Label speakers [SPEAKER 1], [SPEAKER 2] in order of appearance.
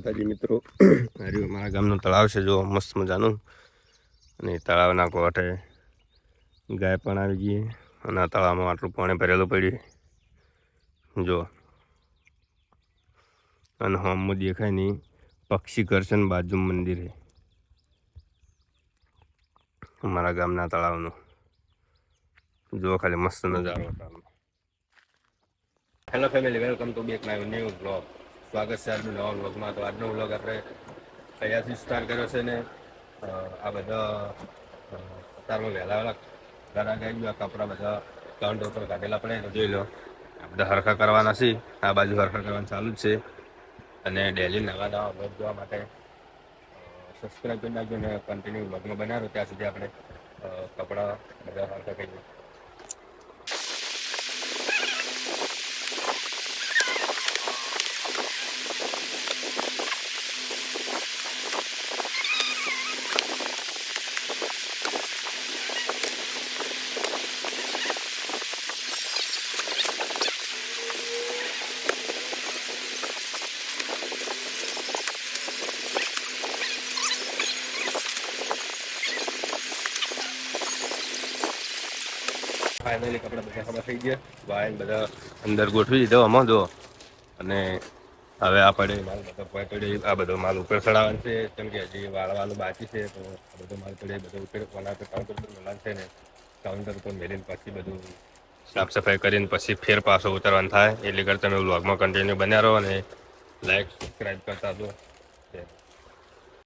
[SPEAKER 1] માતાજી મિત્રો, હાર્યું મારા ગામનું તળાવ છે જો મસ્ત મજાનું. અને તળાવના કોઠે ગાય પણ આવી ગઈ અને આ તળાવમાં આટલું પાણી ભરેલું પડ્યું જો. અને હોમમાં દેખાય નહીં પક્ષી ઘર છે ને બાજુ મંદિર છે અમારા ગામના તળાવનું. જો ખાલી મસ્ત નજારો હતો. Hello family, welcome to back my new blog. સ્વાગત છે આજના નવા બ્લોગમાં. તો આજનો બ્લોગ આપણે કયાથી સ્ટાર્ટ કર્યો છે ને આ બધા અત્યારમાં વહેલા ઘરા ગઈ ગયું. આ કપડાં બધા કાઉન્ટર ઉપર કાઢેલા પડે તો જોઈ લો. આ બધા હરખા કરવાના છે. આ બાજુ હરખા કરવાનું ચાલુ જ છે. અને ડેલી નવા નવા બ્લોગ જોવા માટે સબસ્ક્રાઈબ કરી નાખજો અને કન્ટિન્યુ બ્લોગમાં બનાવો. ત્યાં સુધી આપણે કપડાં બધા હરખા કરીએ. ફાઇનલી કપડા બધા ખબર થઈ ગયા. વાયન બધા અંદર ગોઠવી દીધો આમાં જો. અને હવે આ પડે માલ બધો પડે, આ બધો માલ ઉપર ચડાવવાનો છે. કેમ કે હજી વાળવાનું બાકી છે. તો આ બધો માલ પડે બધો ઉપર કાઉન્ટર પર મેલાન છે ને કાઉન્ટર પર મેળીને પછી બધું સાફ સફાઈ કરીને પછી ફેર પાછો ઉતરવાનું થાય. એટલે કરતા તમે વ્લોગમાં કન્ટિન્યુ બન્યા રહો અને લાઈક સબસ્ક્રાઈબ કરતા દો.